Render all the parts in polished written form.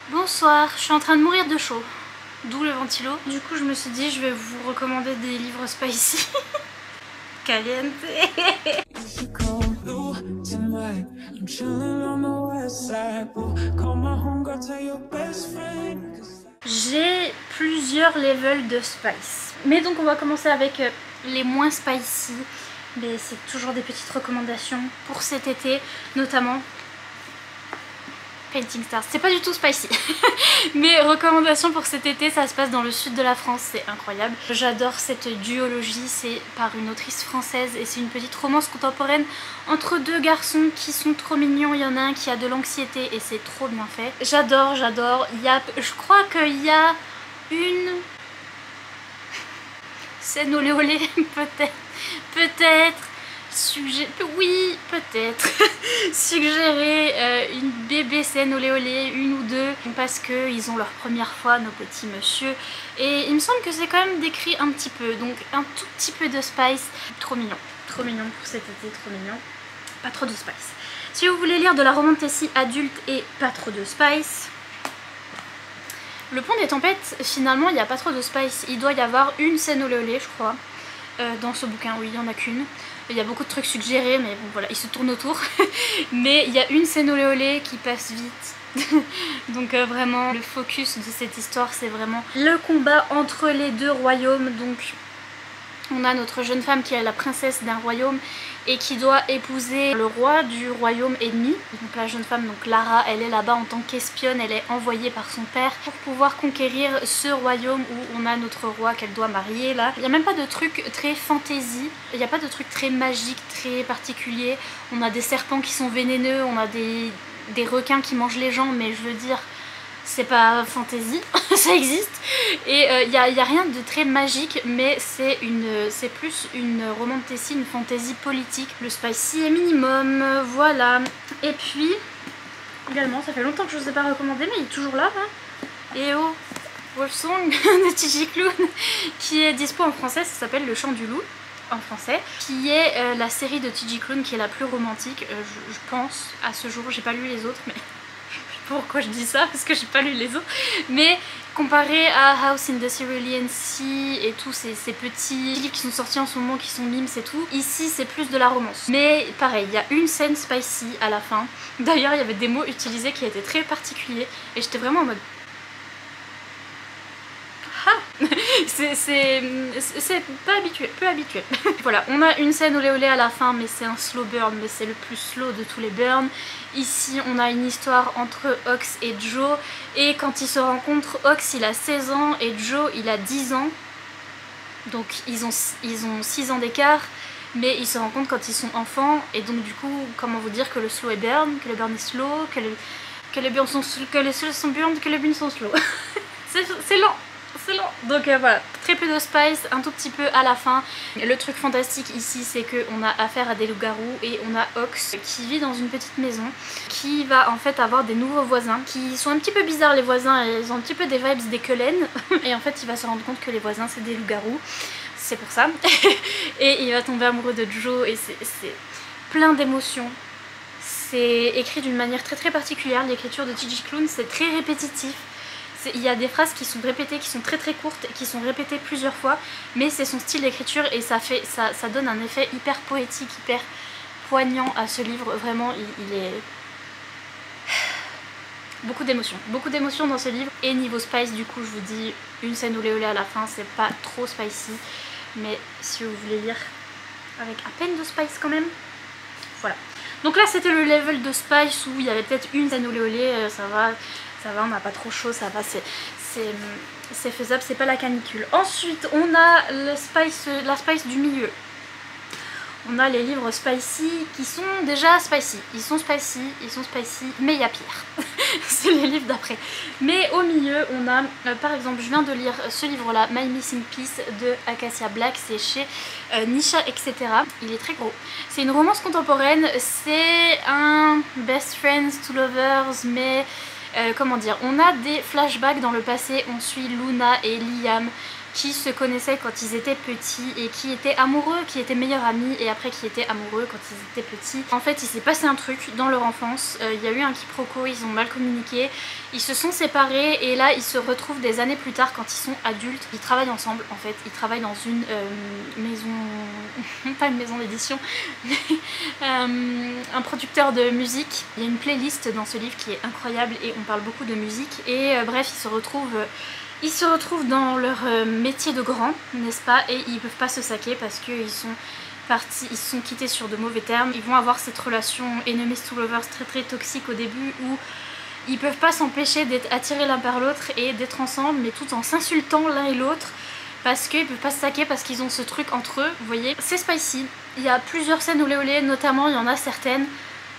Bonsoir, je suis en train de mourir de chaud, d'où le ventilo. Du coup je me suis dit je vais vous recommander des livres spicy. Caliente. J'ai plusieurs levels de spice. Mais donc on va commencer avec les moins spicy. Mais c'est toujours des petites recommandations pour cet été, notamment Painting Stars. C'est pas du tout spicy. Mes recommandations pour cet été, ça se passe dans le sud de la France, c'est incroyable. J'adore cette duologie, c'est par une autrice française et c'est une petite romance contemporaine entre deux garçons qui sont trop mignons. Il y en a un qui a de l'anxiété et c'est trop bien fait. J'adore. Je crois qu'il y a une scène olé olé, peut-être. Oui, peut-être suggérer une bébé scène olé olé, une ou deux, parce qu'ils ont leur première fois, nos petits monsieur, et il me semble que c'est quand même décrit un petit peu, donc un tout petit peu de spice. Trop mignon pour cet été, trop mignon, pas trop de spice. Si vous voulez lire de la romantasy adulte et pas trop de spice, Le Pont des Tempêtes, finalement il n'y a pas trop de spice, il doit y avoir une scène olé olé je crois, dans ce bouquin, oui il n'y en a qu'une. Il y a beaucoup de trucs suggérés, mais bon voilà, ils se tournent autour. Mais il y a une scène olé olé qui passe vite. Donc vraiment, le focus de cette histoire, c'est vraiment le combat entre les deux royaumes. Donc on a notre jeune femme qui est la princesse d'un royaume et qui doit épouser le roi du royaume ennemi. Donc la jeune femme, donc Lara, elle est là-bas en tant qu'espionne, elle est envoyée par son père pour pouvoir conquérir ce royaume où on a notre roi qu'elle doit marier là. Il n'y a même pas de truc très fantasy, il n'y a pas de truc très magique, très particulier. On a des serpents qui sont vénéneux, on a des requins qui mangent les gens, mais je veux dire, c'est pas fantasy, ça existe. Et il n'y a rien de très magique, mais c'est plus une romantasy, une fantasy politique. Le spicy est minimum, voilà. Et puis, également, ça fait longtemps que je ne vous ai pas recommandé, mais il est toujours là. Hein. Et oh, Wolfsong de TJ Klune, qui est dispo en français, ça s'appelle Le Chant du Loup. En français, qui est la série de TJ Klune qui est la plus romantique, je pense, à ce jour. J'ai pas lu les autres, mais pourquoi je dis ça, parce que j'ai pas lu les autres, mais comparé à House in the Cerulean Sea et tous ces petits livres qui sont sortis en ce moment, qui sont mimes et tout, ici c'est plus de la romance. Mais pareil, il y a une scène spicy à la fin. D'ailleurs il y avait des mots utilisés qui étaient très particuliers et j'étais vraiment en mode c'est pas habituel, peu habituel. Voilà, on a une scène olé olé à la fin, mais c'est un slow burn, mais c'est le plus slow de tous les burns. Ici on a une histoire entre Ox et Joe, et quand ils se rencontrent, Ox il a 16 ans et Joe il a 10 ans. Donc ils ont 6 ans d'écart, mais ils se rencontrent quand ils sont enfants, et donc du coup, comment vous dire que le slow est burn, que le burn est slow, que les burns sont burn, que les burns sont slow. C'est lent. Donc voilà, très peu de spice, un tout petit peu à la fin. Le truc fantastique ici, c'est qu'on a affaire à des loups-garous et on a Ox qui vit dans une petite maison, qui va en fait avoir des nouveaux voisins qui sont un petit peu bizarres. Les voisins, ils ont un petit peu des vibes des Cullen et en fait il va se rendre compte que les voisins c'est des loups-garous, c'est pour ça. Et il va tomber amoureux de Joe et c'est plein d'émotions. C'est écrit d'une manière très particulière, l'écriture de TJ Klune, c'est très répétitif. Il y a des phrases qui sont répétées, qui sont très courtes, qui sont répétées plusieurs fois, mais c'est son style d'écriture et ça donne un effet hyper poétique, hyper poignant à ce livre. Vraiment, il est... beaucoup d'émotions dans ce livre. Et niveau spice, du coup, je vous dis, une scène olé olé à la fin, c'est pas trop spicy, mais si vous voulez lire avec à peine de spice quand même, voilà. Donc là, c'était le level de spice où il y avait peut-être une scène olé olé, ça va, on n'a pas trop chaud, ça va, c'est faisable, c'est pas la canicule. Ensuite, on a la spice du milieu. On a les livres spicy qui sont déjà spicy. Ils sont spicy, mais il y a pire. C'est les livres d'après. Mais au milieu, on a, par exemple, je viens de lire ce livre-là, My Missing Piece de Acacia Black, c'est chez Nisha, etc. Il est très gros. C'est une romance contemporaine, c'est un Best Friends, Two Lovers, mais... comment dire, on a des flashbacks dans le passé, on suit Luna et Liam qui se connaissaient quand ils étaient petits et qui étaient amoureux, qui étaient meilleurs amis et après qui étaient amoureux quand ils étaient petits. En fait, il s'est passé un truc dans leur enfance, il y a eu un quiproquo, ils ont mal communiqué, ils se sont séparés et là ils se retrouvent des années plus tard quand ils sont adultes. Ils travaillent ensemble en fait, ils travaillent dans une maison, pas une maison d'édition, mais un producteur de musique. Il y a une playlist dans ce livre qui est incroyable et on parle beaucoup de musique et bref, ils se retrouvent dans leur métier de grand, n'est-ce pas, et ils peuvent pas se saquer parce qu'ils sont partis, ils se sont quittés sur de mauvais termes. Ils vont avoir cette relation enemies to lovers très très toxique au début où ils peuvent pas s'empêcher d'être attirés l'un par l'autre et d'être ensemble, mais tout en s'insultant l'un et l'autre parce qu'ils peuvent pas se saquer parce qu'ils ont ce truc entre eux, vous voyez. C'est spicy, il y a plusieurs scènes olé olé, notamment il y en a certaines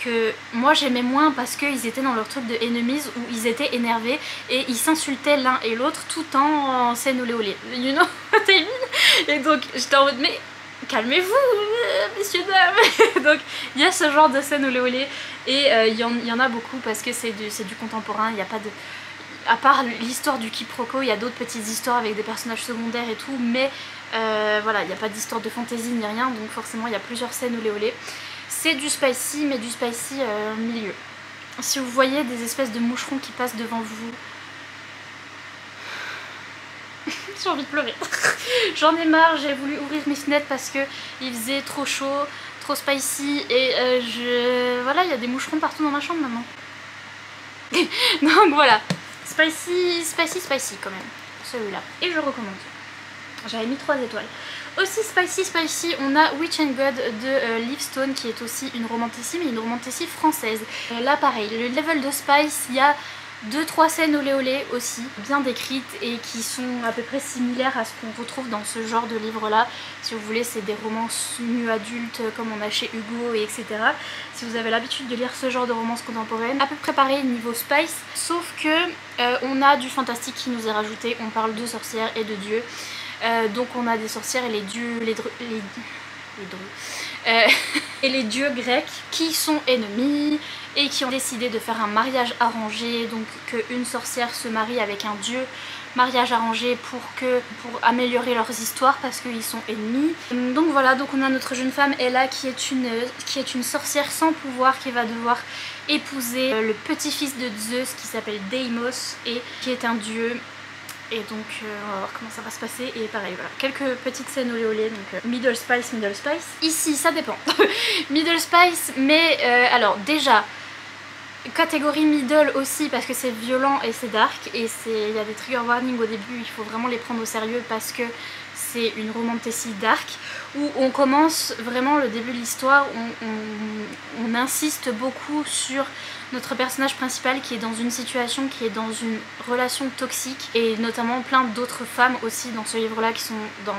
que moi j'aimais moins parce qu'ils étaient dans leur truc de enemies où ils étaient énervés et ils s'insultaient l'un et l'autre tout en scène olé olé. You know what I mean? Et donc j'étais en mode mais calmez-vous messieurs dames. Donc il y a ce genre de scène olé olé et il y en a beaucoup parce que c'est du contemporain, il n'y a pas de... À part l'histoire du quiproquo, il y a d'autres petites histoires avec des personnages secondaires et tout, mais voilà, il n'y a pas d'histoire de fantasy ni rien, donc forcément il y a plusieurs scènes olé olé. C'est du spicy, mais du spicy milieu. Si vous voyez des espèces de moucherons qui passent devant vous... J'ai envie de pleurer. J'en ai marre, j'ai voulu ouvrir mes fenêtres parce que il faisait trop chaud, trop spicy, et voilà, il y a des moucherons partout dans ma chambre maintenant. Donc voilà, spicy, spicy, spicy quand même, celui-là. Et je recommande. J'avais mis 3 étoiles. Aussi spicy spicy, on a Witch and God de Liv Stone qui est aussi une romanticie, mais une romanticie française. Là pareil, le level de spice, il y a 2-3 scènes olé olé aussi, bien décrites et qui sont à peu près similaires à ce qu'on retrouve dans ce genre de livre là. Si vous voulez, c'est des romances nues adultes comme on a chez Hugo et etc. Si vous avez l'habitude de lire ce genre de romances contemporaines, à peu près pareil niveau spice, sauf que on a du fantastique qui nous est rajouté, on parle de sorcières et de dieux. Donc on a des sorcières et les dieux, et les dieux grecs qui sont ennemis et qui ont décidé de faire un mariage arrangé, donc qu'une sorcière se marie avec un dieu, mariage arrangé pour améliorer leurs histoires parce qu'ils sont ennemis. Donc voilà, donc on a notre jeune femme Ella qui est une sorcière sans pouvoir qui va devoir épouser le petit-fils de Zeus qui s'appelle Deimos et qui est un dieu. Et donc on va voir comment ça va se passer et pareil voilà, quelques petites scènes olé olé, donc middle spice, middle spice. Ici ça dépend, middle spice, mais alors déjà catégorie middle aussi parce que c'est violent et c'est dark et il y a des trigger warnings au début, il faut vraiment les prendre au sérieux parce que c'est une romantasy dark où on commence vraiment le début de l'histoire, on insiste beaucoup sur notre personnage principal qui est dans une situation, qui est dans une relation toxique et notamment plein d'autres femmes aussi dans ce livre là qui sont dans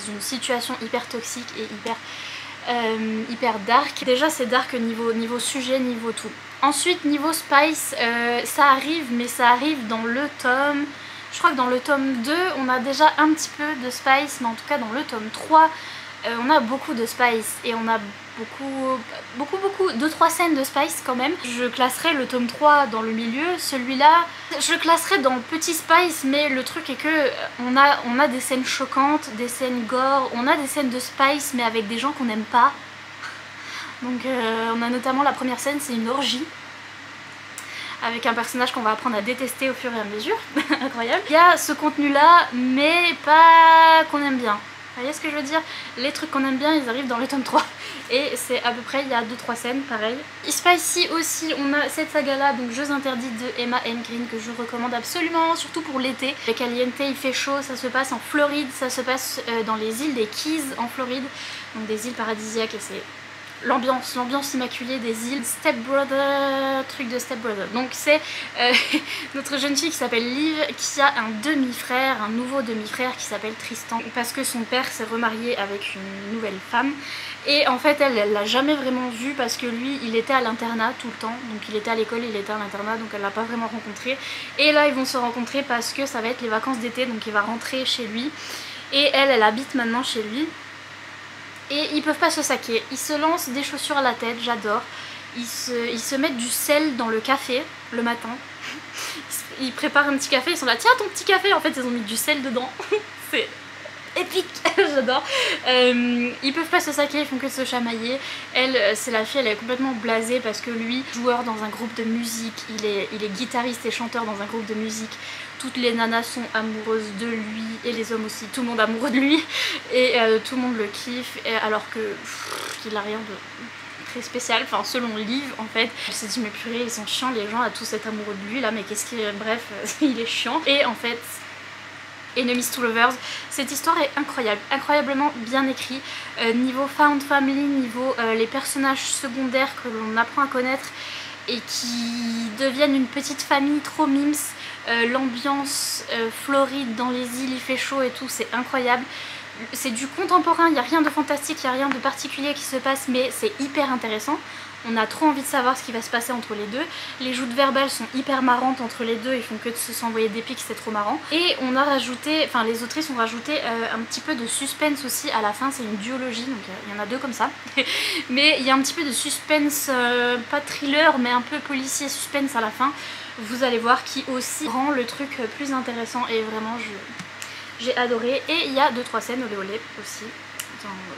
une situation hyper toxique et hyper dark. Déjà c'est dark niveau sujet, niveau tout. Ensuite niveau spice, ça arrive mais ça arrive dans le tome... Je crois que dans le tome 2 on a déjà un petit peu de spice, mais en tout cas dans le tome 3 on a beaucoup de spice et on a beaucoup 2-3 scènes de spice quand même. Je classerai le tome 3 dans le milieu, celui-là je le classerai dans petit spice, mais le truc est que on a des scènes choquantes, des scènes gore, on a des scènes de spice mais avec des gens qu'on n'aime pas. Donc on a notamment la première scène, c'est une orgie avec un personnage qu'on va apprendre à détester au fur et à mesure. Incroyable. Il y a ce contenu là mais pas qu'on aime bien. Vous voyez ce que je veux dire? Les trucs qu'on aime bien ils arrivent dans le tome 3 et c'est à peu près, il y a 2-3 scènes pareil. Spicy aussi, on a cette saga là, donc Jeux interdits de Emma M. Green que je recommande absolument, surtout pour l'été. Avec Caliente, il fait chaud, ça se passe en Floride, ça se passe dans les îles des Keys en Floride, donc des îles paradisiaques et c'est l'ambiance immaculée des îles. Step Brother, truc de Step Brother. Donc c'est notre jeune fille qui s'appelle Liv qui a un demi-frère, un nouveau demi-frère qui s'appelle Tristan parce que son père s'est remarié avec une nouvelle femme et en fait elle l'a jamais vraiment vu parce que lui il était à l'internat tout le temps, donc il était à l'école, il était à l'internat, donc elle l'a pas vraiment rencontré et là ils vont se rencontrer parce que ça va être les vacances d'été, donc il va rentrer chez lui et elle habite maintenant chez lui. Et ils peuvent pas se saquer, ils se lancent des chaussures à la tête, j'adore. Ils se mettent du sel dans le café le matin. Ils préparent un petit café, ils sont là, tiens ton petit café, en fait ils ont mis du sel dedans. C'est épique. J'adore. Ils peuvent pas se saquer, ils font que se chamailler. Elle, c'est la fille, elle est complètement blasée parce que lui, joueur dans un groupe de musique, il est guitariste et chanteur dans un groupe de musique. Toutes les nanas sont amoureuses de lui et les hommes aussi, tout le monde amoureux de lui et tout le monde le kiffe, et alors que il a rien de très spécial, enfin selon le livre en fait. Je me suis dit mais purée, ils sont chiants les gens à tous être amoureux de lui là, mais qu'est-ce qu'il... Bref, il est chiant. Et en fait, Enemies to Lovers, cette histoire est incroyable, incroyablement bien écrite, niveau found family, niveau les personnages secondaires que l'on apprend à connaître et qui deviennent une petite famille trop mimes. L'ambiance floride dans les îles, il fait chaud et tout, c'est incroyable. C'est du contemporain, il n'y a rien de fantastique, il n'y a rien de particulier qui se passe, mais c'est hyper intéressant. On a trop envie de savoir ce qui va se passer entre les deux. Les joutes verbales sont hyper marrantes entre les deux, ils font que de s'envoyer des pics, c'est trop marrant. Et on a rajouté, enfin les autrices ont rajouté un petit peu de suspense aussi à la fin, c'est une duologie, donc il y en a deux comme ça. Mais il y a un petit peu de suspense, pas thriller, mais un peu policier suspense à la fin. Vous allez voir, qui aussi rend le truc plus intéressant et vraiment j'ai adoré. Et il y a 2-3 scènes olé olé aussi.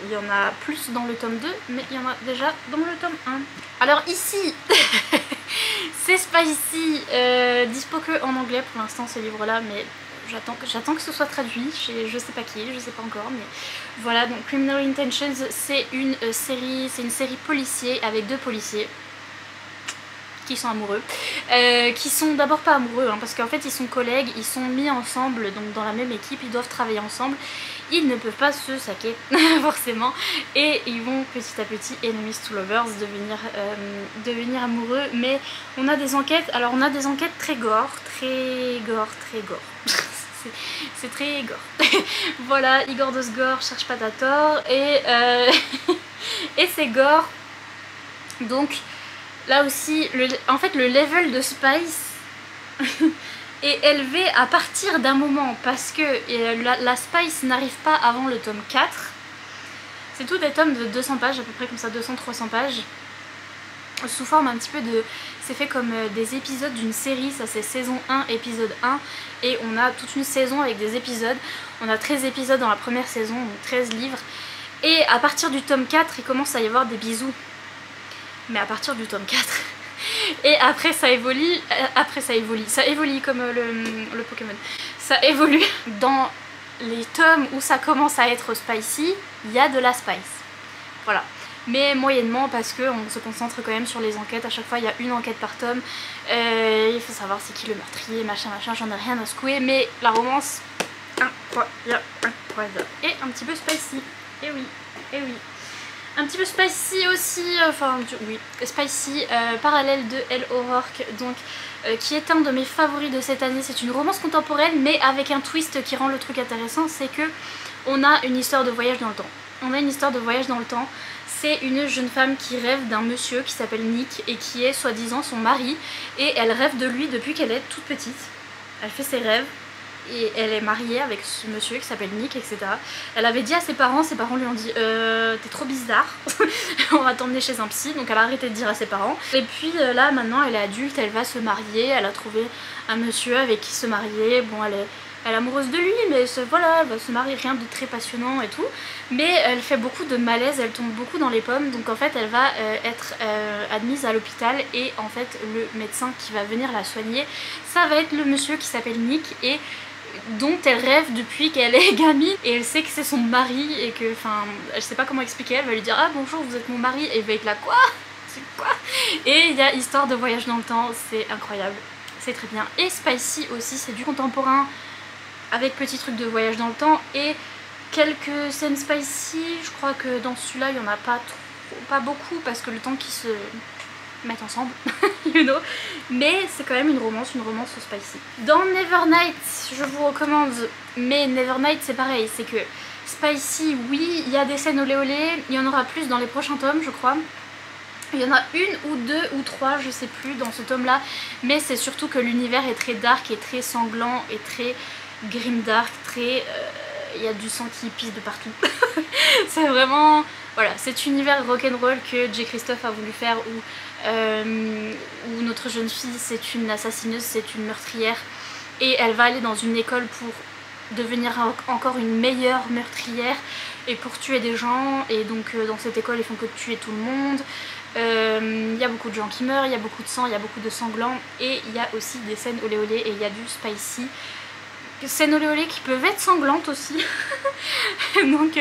Il y en a plus dans le tome 2, mais il y en a déjà dans le tome 1. Alors ici, c'est Spicy, dispo que en anglais pour l'instant ce livre là, mais j'attends que ce soit traduit, je sais pas qui, je sais pas encore, mais voilà. Donc Criminal Intentions, c'est une série policier avec deux policiers qui sont amoureux, qui sont d'abord pas amoureux hein, parce qu'en fait ils sont collègues, ils sont mis ensemble, donc dans la même équipe, ils doivent travailler ensemble, ils ne peuvent pas se saquer forcément, et ils vont petit à petit, enemies to lovers, devenir amoureux. Mais on a des enquêtes, alors on a des enquêtes très gore, très gore c'est très gore. Voilà, Igor de Sgore cherche pas à tort, et c'est gore, donc là aussi, en fait le level de Spice est élevé à partir d'un moment, parce que la Spice n'arrive pas avant le tome 4. C'est tout des tomes de 200 pages, à peu près comme ça, 200-300 pages, sous forme un petit peu de... C'est fait comme des épisodes d'une série, ça c'est saison 1, épisode 1, et on a toute une saison avec des épisodes. On a 13 épisodes dans la première saison, donc 13 livres, et à partir du tome 4, il commence à y avoir des bisous. Mais à partir du tome 4. Et après ça évolue, ça évolue comme le Pokémon. Ça évolue. Dans les tomes où ça commence à être spicy, il y a de la spice. Voilà. Mais moyennement, parce qu'on se concentre quand même sur les enquêtes. À chaque fois il y a une enquête par tome. Il faut savoir c'est qui le meurtrier, machin machin, j'en ai rien à secouer. Mais la romance, incroyable. Et un petit peu spicy. Et oui, et oui. Un petit peu spicy aussi, oui, spicy, parallèle de Elle O'Rourke, donc qui est un de mes favoris de cette année. C'est une romance contemporaine, mais avec un twist qui rend le truc intéressant, c'est que on a une histoire de voyage dans le temps. On a une histoire de voyage dans le temps. C'est une jeune femme qui rêve d'un monsieur qui s'appelle Nick et qui est soi-disant son mari, et elle rêve de lui depuis qu'elle est toute petite. Elle fait ses rêves. Et elle est mariée avec ce monsieur qui s'appelle Nick, etc. Elle avait dit à ses parents lui ont dit t'es trop bizarre, on va t'emmener chez un psy. Donc elle a arrêté de dire à ses parents. Et puis là maintenant elle est adulte, elle va se marier, elle a trouvé un monsieur avec qui se marier. Bon, elle est amoureuse de lui, mais voilà, elle va se marier, rien de très passionnant et tout. Mais elle fait beaucoup de malaise, elle tombe beaucoup dans les pommes. Donc en fait elle va être admise à l'hôpital, et en fait le médecin qui va venir la soigner, ça va être le monsieur qui s'appelle Nick, et dont elle rêve depuis qu'elle est gamine, et elle sait que c'est son mari, et que, enfin, elle sait pas comment expliquer, elle va lui dire ah bonjour vous êtes mon mari, et il va être là quoi, c'est quoi. Et il y a histoire de voyage dans le temps, c'est incroyable, c'est très bien. Et Spicy aussi, c'est du contemporain avec petits trucs de voyage dans le temps et quelques scènes spicy. Je crois que dans celui-là il y en a pas beaucoup, parce que le temps qu'ils se mettent ensemble, you know. Mais c'est quand même une romance spicy. Dans Nevernight, je vous recommande, mais Nevernight c'est pareil, c'est que spicy, oui, il y a des scènes olé olé, il y en aura plus dans les prochains tomes je crois. Il y en a une ou deux ou trois, je sais plus, dans ce tome là, mais c'est surtout que l'univers est très dark et très sanglant et très grimdark, très... il y a du sang qui pisse de partout. C'est vraiment... Voilà, cet univers rock'n'roll que J. Christophe a voulu faire, où notre jeune fille c'est une assassineuse, c'est une meurtrière, et elle va aller dans une école pour devenir encore une meilleure meurtrière et pour tuer des gens. Et donc dans cette école ils font que tuer tout le monde. Il y a beaucoup de gens qui meurent, il y a beaucoup de sang, il y a beaucoup de sanglants et il y a aussi des scènes olé olé et il y a du spicy. Scènes olé olé qui peuvent être sanglantes aussi. donc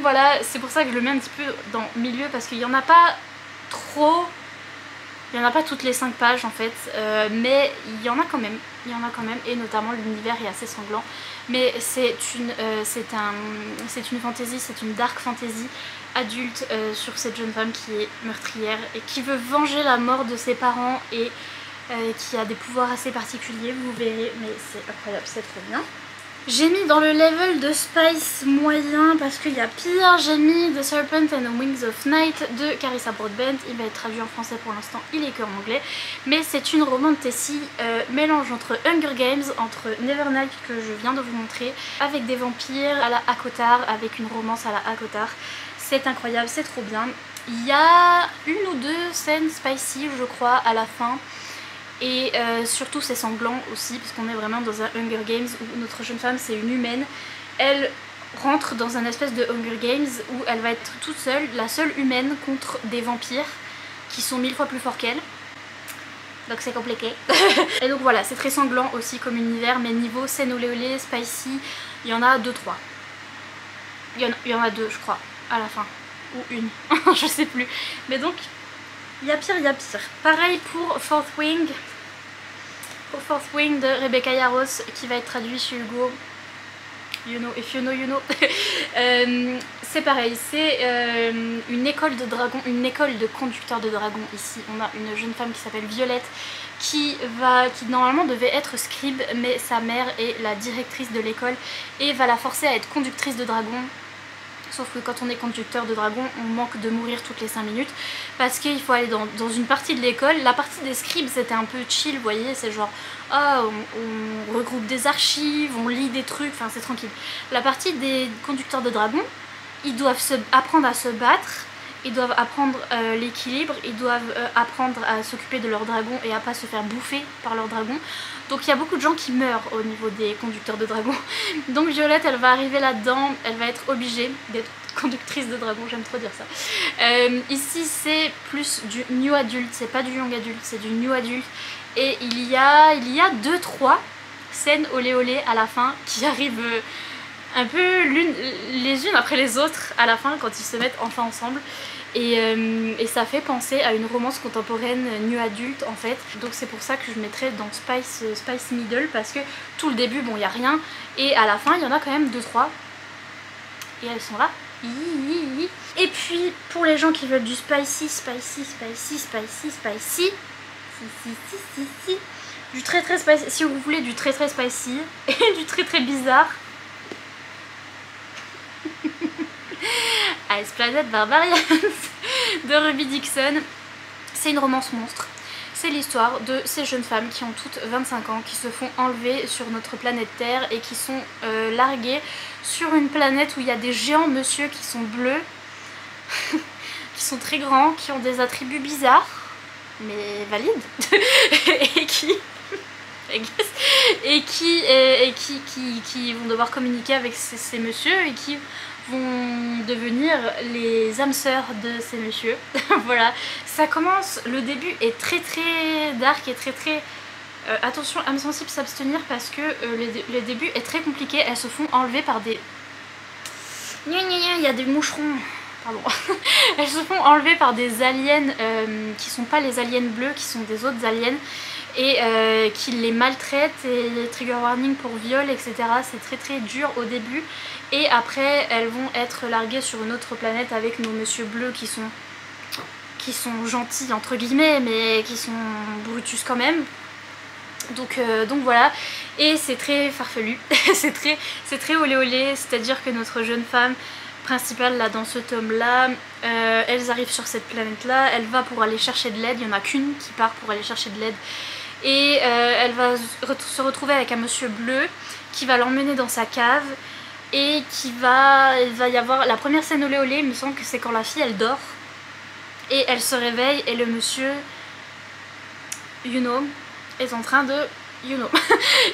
voilà, c'est pour ça que je le mets un petit peu dans milieu parce qu'il n'y en a pas trop. Il n'y en a pas toutes les 5 pages en fait, mais il y en a quand même, et notamment l'univers est assez sanglant. Mais c'est une fantasy, c'est une dark fantasy adulte sur cette jeune femme qui est meurtrière et qui veut venger la mort de ses parents et qui a des pouvoirs assez particuliers, vous verrez, mais c'est incroyable, c'est trop bien. J'ai mis dans le level de spice moyen parce qu'il y a pire, j'ai mis The Serpent and the Wings of Night de Carissa Broadbent. Il va être traduit en français pour l'instant, il est que en anglais. Mais c'est une romantasy mélange entre Hunger Games, entre Nevernight que je viens de vous montrer, avec des vampires à la Akotar, avec une romance à la Akotar. C'est incroyable, c'est trop bien. Il y a une ou deux scènes spicy je crois à la fin. Et surtout c'est sanglant aussi parce qu'on est vraiment dans un Hunger Games où notre jeune femme c'est une humaine. Elle rentre dans un espèce de Hunger Games où elle va être toute seule, la seule humaine contre des vampires qui sont 1000 fois plus forts qu'elle. Donc c'est compliqué. Et donc voilà, c'est très sanglant aussi comme univers, mais niveau scène olé olé, spicy, il y en a 2-3. Il y en a 2 je crois à la fin. Ou une, je sais plus. Mais donc il y a pire, il y a pire. Pareil pour Fourth Wing. Pour Fourth Wing de Rebecca Yarros qui va être traduit chez Hugo. You know, if you know, you know. C'est pareil, c'est une école de dragons, une école de conducteurs de dragons ici. On a une jeune femme qui s'appelle Violette qui normalement devait être scribe, mais sa mère est la directrice de l'école et va la forcer à être conductrice de dragons. Sauf que quand on est conducteur de dragon, on manque de mourir toutes les 5 minutes parce qu'il faut aller dans une partie de l'école. La partie des scribes c'était un peu chill, vous voyez, c'est genre on regroupe des archives, on lit des trucs, enfin c'est tranquille. La partie des conducteurs de dragons, ils doivent apprendre à se battre, ils doivent apprendre l'équilibre, ils doivent apprendre à s'occuper de leur dragon et à pas se faire bouffer par leur dragon. Donc il y a beaucoup de gens qui meurent au niveau des conducteurs de dragons. Donc Violette elle va arriver là-dedans, elle va être obligée d'être conductrice de dragon, j'aime trop dire ça. Ici c'est plus du new adulte, c'est pas du young adulte, c'est du new adulte. Et il y a 2-3 scènes olé olé à la fin qui arrivent un peu les unes après les autres à la fin quand ils se mettent enfin ensemble. Et ça fait penser à une romance contemporaine new adulte en fait. Donc c'est pour ça que je mettrais dans Spice Middle parce que tout le début bon il n'y a rien et à la fin il y en a quand même 2-3 et elles sont là. Et puis pour les gens qui veulent du spicy, du très très spicy, si vous voulez du très très spicy et du très très bizarre, Ice Planet Barbarians de Ruby Dixon. C'est une romance monstre. C'est l'histoire de ces jeunes femmes qui ont toutes 25 ans, qui se font enlever sur notre planète Terre et qui sont larguées sur une planète où il y a des géants monsieur qui sont bleus, qui sont très grands, qui ont des attributs bizarres, mais valides, qui vont devoir communiquer avec ces messieurs et qui vont devenir les âmes sœurs de ces messieurs. Voilà, ça commence, le début est très très dark et très très... attention, âme sensible s'abstenir parce que le début est très compliqué, elles se font enlever par des... Il y a des moucherons, pardon. Elles se font enlever par des aliens qui sont pas les aliens bleus, qui sont des autres aliens et qui les maltraitent et les trigger warning pour viol, etc. C'est très très dur au début et après elles vont être larguées sur une autre planète avec nos monsieur bleus qui sont gentils entre guillemets mais qui sont brutus quand même. Donc voilà, et c'est très farfelu, c'est très olé olé, c'est-à-dire que notre jeune femme principale là dans ce tome là, elles arrivent sur cette planète là, elle va pour aller chercher de l'aide, il n'y en a qu'une qui part pour aller chercher de l'aide et elle va se retrouver avec un monsieur bleu qui va l'emmener dans sa cave et il va y avoir la première scène olé olé, il me semble que c'est quand la fille elle dort et elle se réveille et le monsieur, you know, est en train de you know.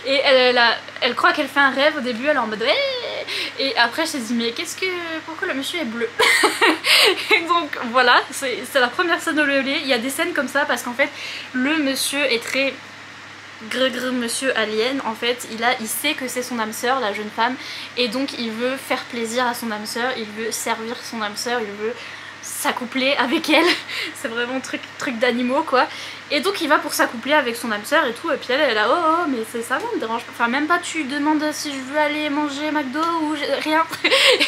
Et elle croit qu'elle fait un rêve au début, elle est en mode et après je me dis mais pourquoi le monsieur est bleu? Et donc voilà, c'est la première scène olé olé. Il y a des scènes comme ça parce qu'en fait le monsieur est très monsieur alien, en fait il sait que c'est son âme sœur, la jeune femme, et donc il veut faire plaisir à son âme sœur, il veut servir son âme sœur, il veut s'accoupler avec elle. C'est vraiment truc d'animaux quoi. Et donc il va pour s'accoupler avec son âme sœur et tout, et puis elle est là oh mais c'est ça me dérange pas, enfin même pas tu demandes si je veux aller manger McDo ou rien.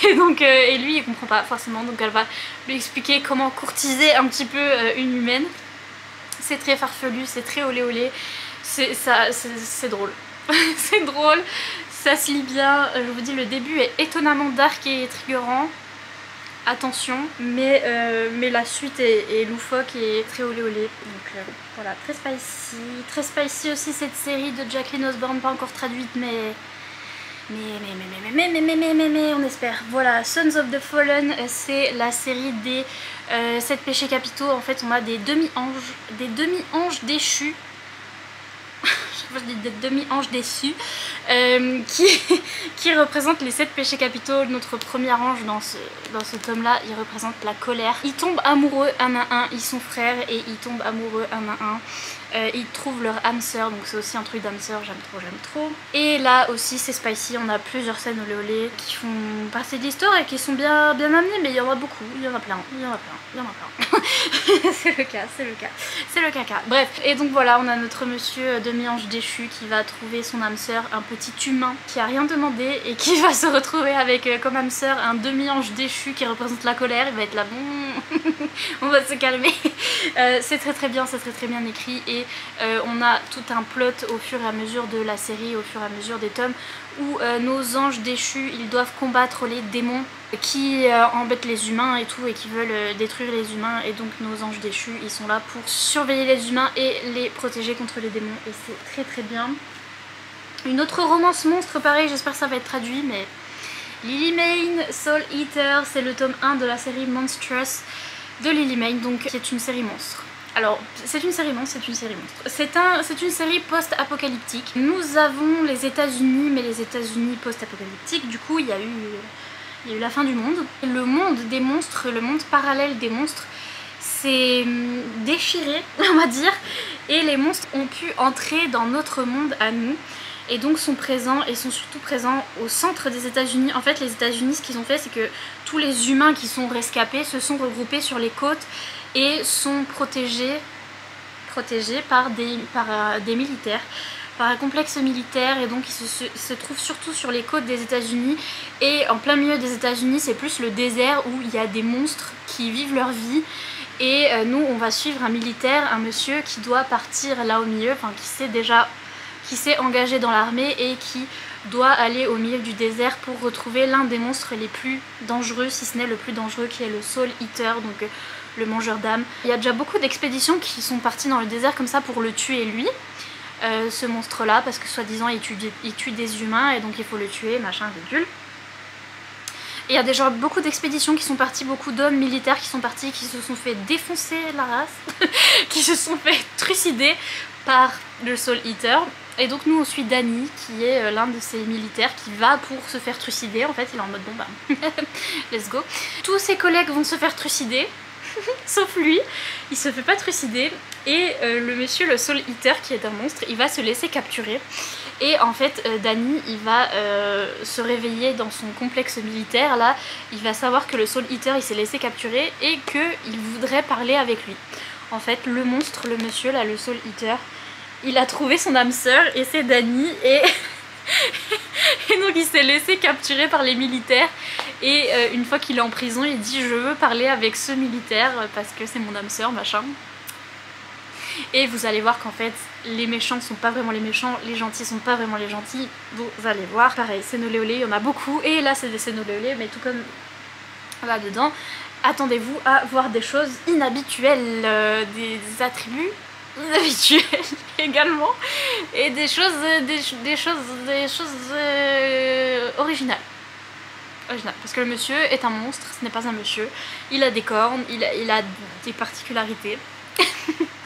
Et donc et lui il comprend pas forcément, donc elle va lui expliquer comment courtiser un petit peu une humaine. C'est très farfelu, c'est très olé olé, c'est drôle. C'est drôle, ça se lit bien, je vous dis le début est étonnamment dark et triggerant. Attention, mais la suite est loufoque et très olé olé. Donc voilà, très spicy. Très spicy aussi cette série de Jacqueline Osborne, pas encore traduite, mais on espère. Voilà, Sons of the Fallen, c'est la série des 7 péchés capitaux. En fait, on a des demi-anges déchus. Je dis des demi-anges déçus qui représentent les 7 péchés capitaux. Notre premier ange dans ce tome là, il représente la colère. Ils tombent amoureux un à un, ils sont frères et ils tombent amoureux un à un. Ils trouvent leur âme sœur, donc c'est aussi un truc d'âme sœur, j'aime trop. Et là aussi c'est spicy, on a plusieurs scènes olé olé qui font partie de l'histoire et qui sont bien amenées, mais il y en a beaucoup, il y en a plein. C'est le caca. Bref, et donc voilà, on a notre monsieur demi-ange déchu qui va trouver son âme sœur, un petit humain qui a rien demandé et qui va se retrouver avec comme âme sœur un demi-ange déchu qui représente la colère. Il va être là, bon, on va se calmer. C'est très bien, c'est très bien écrit, et on a tout un plot au fur et à mesure de la série, au fur et à mesure des tomes, où nos anges déchus, ils doivent combattre les démons qui embêtent les humains et tout, et qui veulent détruire les humains, et donc nos anges déchus, ils sont là pour surveiller les humains et les protéger contre les démons, et c'est très bien. Une autre romance monstre, pareil, j'espère que ça va être traduit, mais Lily Mayne, Soul Eater, c'est le tome 1 de la série Monstrous de Lily Mayne, donc qui est une série monstre. Alors, c'est une série monstre, c'est une série post-apocalyptique. Nous avons les États-Unis, mais les États-Unis post-apocalyptiques, du coup il y a eu la fin du monde. Le monde des monstres, le monde parallèle des monstres s'est déchiré, on va dire, et les monstres ont pu entrer dans notre monde à nous, et donc sont présents, et sont surtout présents au centre des États-Unis. En fait, les États-Unis, ce qu'ils ont fait, c'est que tous les humains qui sont rescapés se sont regroupés sur les côtes et sont protégés par des militaires, par un complexe militaire, et donc ils se trouvent surtout sur les côtes des États-Unis, et en plein milieu des États-Unis c'est plus le désert où il y a des monstres qui vivent leur vie, et nous on va suivre un militaire, un monsieur qui doit partir là au milieu, enfin qui s'est engagé dans l'armée et qui doit aller au milieu du désert pour retrouver l'un des monstres les plus dangereux, si ce n'est le plus dangereux, qui est le Soul Eater, donc le mangeur d'âme. Il y a déjà beaucoup d'expéditions qui sont parties dans le désert comme ça pour le tuer lui, ce monstre là, parce que soi-disant il tue des humains et donc il faut le tuer, machin, virgule. Et il y a déjà beaucoup d'expéditions qui sont parties, beaucoup d'hommes militaires qui sont partis, qui se sont fait défoncer la race, qui se sont fait trucider par le Soul Eater. Et donc nous on suit Danny, qui est l'un de ces militaires qui va pour se faire trucider. En fait il est en mode bon bah let's go. Tous ses collègues vont se faire trucider sauf lui, il se fait pas trucider, et le monsieur, le Soul Eater, qui est un monstre, il va se laisser capturer. Et en fait Danny il va se réveiller dans son complexe militaire, là il va savoir que le Soul Eater il s'est laissé capturer et qu'il voudrait parler avec lui. En fait le monstre, le monsieur là, le Soul Eater, il a trouvé son âme sœur et c'est Danny, et donc il s'est laissé capturer par les militaires, et une fois qu'il est en prison il dit je veux parler avec ce militaire parce que c'est mon âme sœur, machin. Et vous allez voir qu'en fait les méchants sont pas vraiment les méchants, les gentils sont pas vraiment les gentils, vous allez voir. Pareil, scènes olé olé, il y en a beaucoup, et là c'est des scènes olé olé, mais tout comme là dedans, attendez-vous à voir des choses inhabituelles, des attributs inhabituels également, et des choses originales. Parce que le monsieur est un monstre, ce n'est pas un monsieur, il a des cornes, il a des particularités.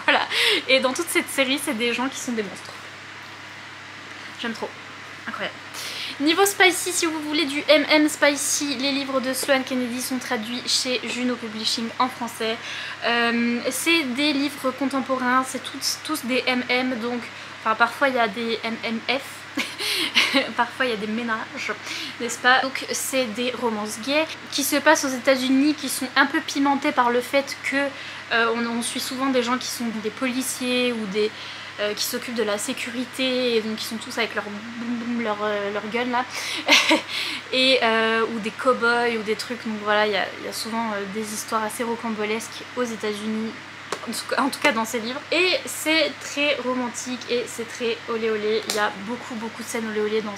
Voilà, et dans toute cette série c'est des gens qui sont des monstres. j'aime trop, incroyable. Niveau spicy, si vous voulez du spicy, les livres de Sloane Kennedy sont traduits chez Juno Publishing en français. C'est des livres contemporains, c'est tous des donc enfin, parfois il y a des MMF, parfois il y a des ménages, n'est-ce pas? Donc c'est des romances gays qui se passent aux États-Unis, qui sont un peu pimentées par le fait que on suit souvent des gens qui sont des policiers ou des qui s'occupent de la sécurité et donc ils sont tous avec leur boum boum, leur gun là et ou des cow-boys ou des trucs, donc voilà, il y a souvent des histoires assez rocambolesques aux États-Unis, en tout cas dans ces livres, et c'est très romantique et c'est très olé olé. Il y a beaucoup de scènes olé olé dans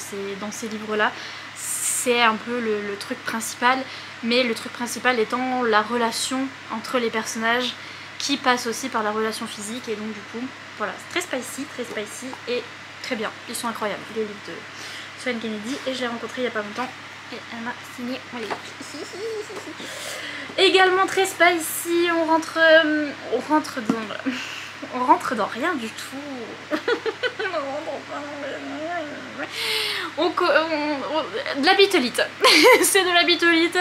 ces livres là. C'est un peu le truc principal, mais le truc principal étant la relation entre les personnages qui passe aussi par la relation physique, et donc du coup voilà, c'est très spicy et très bien. Ils sont incroyables les livres de Sloane Kennedy, et je l'ai rencontrée il n'y a pas longtemps et elle m'a signé mon livre. Également très spicy, on rentre dans rien du tout. De la bitolite. C'est de la bitolite.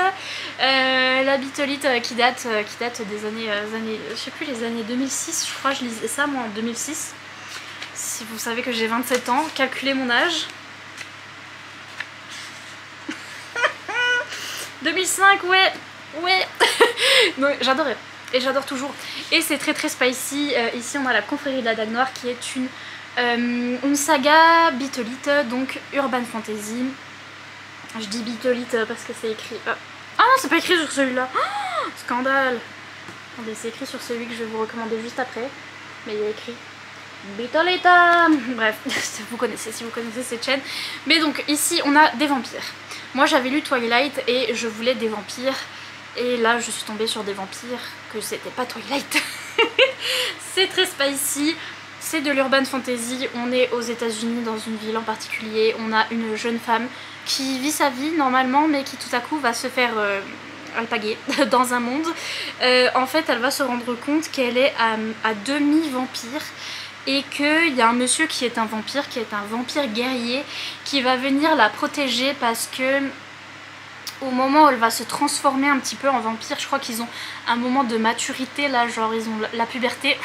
La bitolite qui date des années, je sais plus, les années 2006, je crois, je lisais ça moi en 2006. Si vous savez que j'ai 27 ans, calculez mon âge. 2005, ouais. J'adorais. Et j'adore toujours. Et c'est très spicy. Ici on a la Confrérie de la Dague Noire qui est une saga bitolite, donc urban fantasy. Je dis bitolite parce que c'est écrit... Ah non, c'est pas écrit sur celui-là. Oh, scandale. Attendez, c'est écrit sur celui que je vais vous recommander juste après. Mais il y a écrit Bitolita. Bref, vous connaissez, si vous connaissez cette chaîne. Mais donc ici on a des vampires. Moi j'avais lu Twilight et je voulais des vampires. Et là je suis tombée sur des vampires que c'était pas Twilight. C'est très spicy. C'est de l'urban fantasy, on est aux États-Unis dans une ville en particulier, on a une jeune femme qui vit sa vie normalement mais qui tout à coup va se faire alpaguer dans un monde. En fait elle va se rendre compte qu'elle est à demi-vampire et qu'il y a un monsieur qui est un vampire guerrier qui va venir la protéger parce que au moment où elle va se transformer un petit peu en vampire, je crois qu'ils ont un moment de maturité là, genre ils ont la puberté.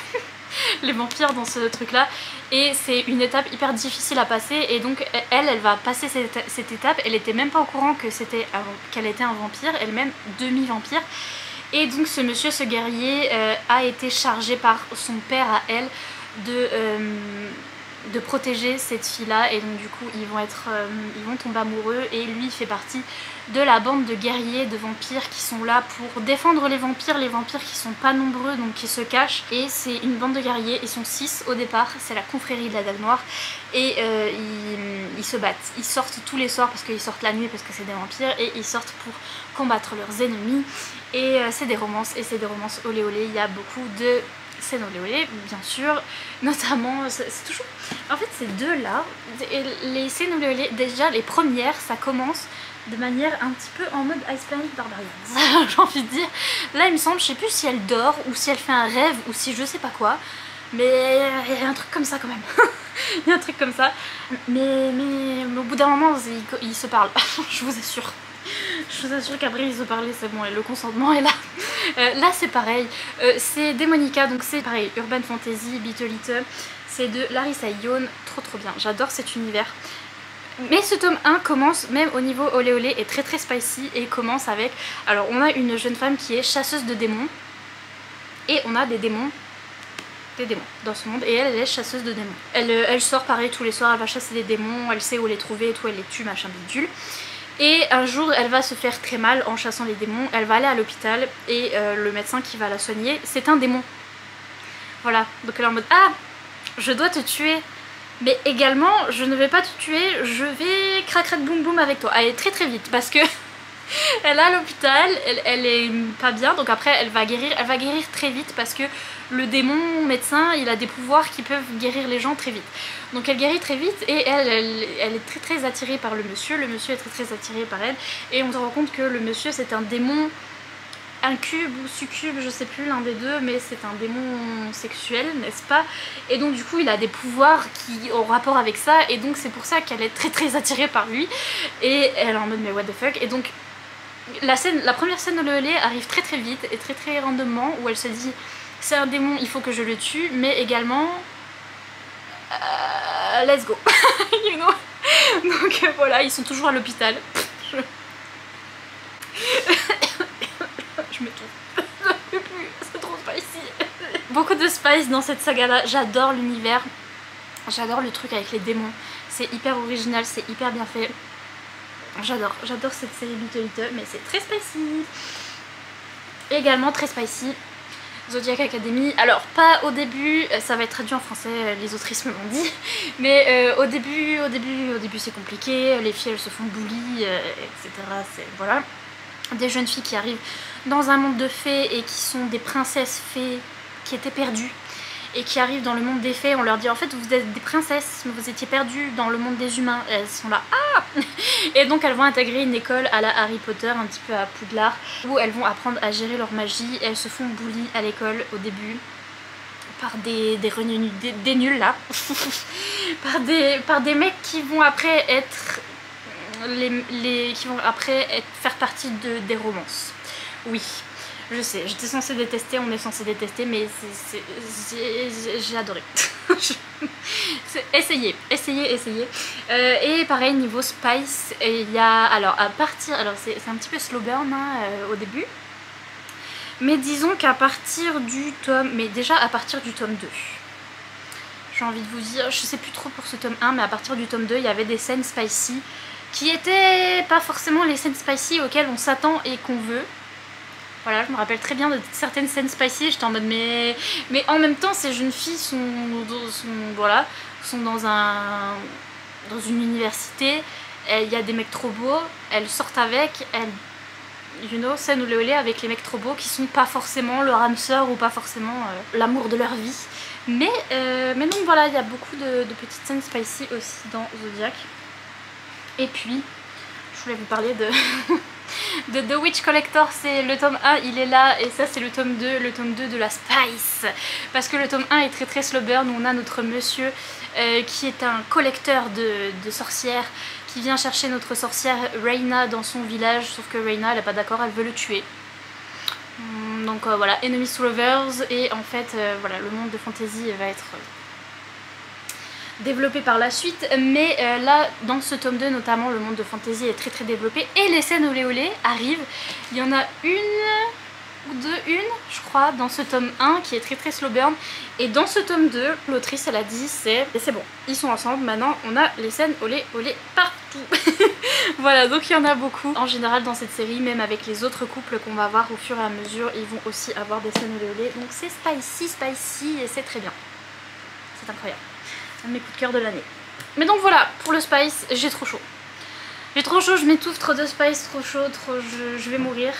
Les vampires dans ce truc là, et c'est une étape hyper difficile à passer, et donc elle va passer cette étape. Elle était même pas au courant qu'elle était un vampire, elle-même demi-vampire, et donc ce monsieur, ce guerrier a été chargé par son père à elle de protéger cette fille là, et donc du coup ils vont tomber amoureux, et lui il fait partie de la bande de guerriers, de vampires qui sont là pour défendre les vampires qui sont pas nombreux, donc qui se cachent. Et c'est une bande de guerriers, ils sont 6 au départ, c'est la Confrérie de la Dague Noire, et ils se battent, ils sortent tous les soirs parce qu'ils sortent la nuit parce que c'est des vampires, et ils sortent pour combattre leurs ennemis, et c'est des romances, et c'est des romances olé olé. Il y a beaucoup de scènes olé olé bien sûr, notamment c'est toujours en fait ces deux là, les scènes olé olé, déjà les premières ça commence de manière un petit peu en mode Ice Planet Barbarians, j'ai envie de dire. Là il me semble, je sais plus si elle dort ou si elle fait un rêve ou si je sais pas quoi, mais il y a un truc comme ça quand même. Il y a un truc comme ça, mais au bout d'un moment ils se parlent. Je vous assure. Je vous assure qu'après ils se parlaient, c'est bon, et le consentement est là. Là c'est pareil, c'est Démonica, donc c'est pareil, urban fantasy, bitolite. C'est de Larissa Yoon, trop bien, j'adore cet univers. Mais ce tome 1 commence, même au niveau olé olé, est très spicy, et commence avec... Alors on a une jeune femme qui est chasseuse de démons, et on a des démons dans ce monde, et elle est chasseuse de démons. Elle sort pareil tous les soirs, elle va chasser des démons, elle sait où les trouver et tout, elle les tue, machin bidule. Et un jour elle va se faire très mal en chassant les démons, elle va aller à l'hôpital, et le médecin qui va la soigner, c'est un démon. Voilà, donc elle est en mode ah, je dois te tuer, mais également je ne vais pas te tuer, je vais crac boum boum avec toi. Allez, très vite, parce que elle est à l'hôpital, elle est pas bien, donc après elle va guérir très vite, parce que le démon médecin il a des pouvoirs qui peuvent guérir les gens très vite. Donc elle guérit très vite, et elle est très attirée par le monsieur est très attiré par elle, et on se rend compte que le monsieur c'est un démon incube ou succube, je sais plus, l'un des deux, mais c'est un démon sexuel, n'est-ce pas? Et donc du coup il a des pouvoirs qui ont rapport avec ça, et donc c'est pour ça qu'elle est très attirée par lui, et elle est en mode mais what the fuck. Et donc la première scène de Olé arrive très vite et très randomement, où elle se dit c'est un démon, il faut que je le tue, mais également let's go. You know. Donc voilà, ils sont toujours à l'hôpital. Je m'étouffe. C'est trop spicy. Beaucoup de spice dans cette saga là. J'adore l'univers. J'adore le truc avec les démons. C'est hyper original, c'est hyper bien fait. J'adore cette série Little, mais c'est très spicy. Également très spicy, Zodiac Academy. Alors pas au début, ça va être traduit en français, les autrices me l'ont dit, mais au début c'est compliqué, les filles elles se font bully, etc. Voilà, des jeunes filles qui arrivent dans un monde de fées et qui sont des princesses fées qui étaient perdues et qui arrivent dans le monde des fées. On leur dit en fait vous êtes des princesses mais vous étiez perdues dans le monde des humains, et elles sont là ah. Et donc elles vont intégrer une école à la Harry Potter, un petit peu à Poudlard, où elles vont apprendre à gérer leur magie, et elles se font bully à l'école au début par des nuls là. par des mecs qui vont après être faire partie des romances. Oui, je sais, j'étais censée détester, on est censé détester, mais j'ai adoré. Essayez. Et pareil niveau spice, il y a alors c'est un petit peu slow burn hein, au début, mais disons qu'à partir du tome, à partir du tome 2, j'ai envie de vous dire, je sais plus trop pour ce tome 1, mais à partir du tome 2 il y avait des scènes spicy qui étaient pas forcément les scènes spicy auxquelles on s'attend et qu'on veut. Voilà, je me rappelle très bien de certaines scènes spicy, j'étais en mode mais en même temps ces jeunes filles sont dans une université, il y a des mecs trop beaux, elles sortent avec, scène olé olé avec les mecs trop beaux qui sont pas forcément leur âme sœur ou pas forcément l'amour de leur vie. Mais donc voilà, il y a beaucoup de petites scènes spicy aussi dans Zodiac. Et puis, je voulais vous parler de The Witch Collector, c'est le tome 1, il est là, et ça c'est le tome 2 de la Spice. Parce que le tome 1 est très slow burn, où on a notre monsieur qui est un collecteur de sorcières, qui vient chercher notre sorcière Reina dans son village, sauf que Reina elle est pas d'accord, elle veut le tuer. Donc voilà, Enemies to Lovers, et en fait voilà, le monde de fantasy va être développé par la suite, mais là dans ce tome 2 notamment le monde de fantasy est très développé, et les scènes olé olé arrivent. Il y en a une je crois dans ce tome 1 qui est très slow burn, et dans ce tome 2 l'autrice elle a dit c'est bon, ils sont ensemble, maintenant on a les scènes olé olé partout. Voilà, donc il y en a beaucoup en général dans cette série, même avec les autres couples qu'on va voir au fur et à mesure, ils vont aussi avoir des scènes olé olé, donc c'est spicy et c'est très bien, c'est incroyable. Un de mes coups de cœur de l'année. Mais donc voilà, pour le spice, j'ai trop chaud. Je m'étouffe, trop de spice, trop chaud, je vais mourir.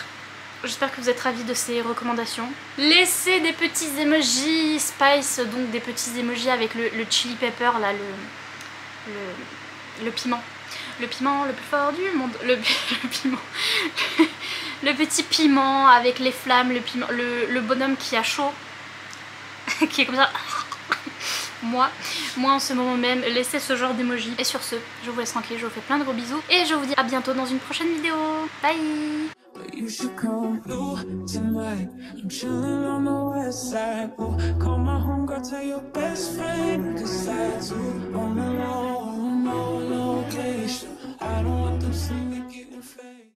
J'espère que vous êtes ravis de ces recommandations. Laissez des petits emojis spice, donc des petits emojis avec le chili pepper, là, le piment. Le piment le plus fort du monde. Le piment. Le petit piment avec les flammes, le bonhomme qui a chaud. Qui est comme ça. Moi en ce moment même, laissez ce genre d'emoji. Et sur ce, je vous laisse tranquille, je vous fais plein de gros bisous et je vous dis à bientôt dans une prochaine vidéo. Bye. You should come through tonight. I'm chilling on the west side. Call my homegirl, tell your best friend, 'cause I too on the low, no location. I don't want them singing.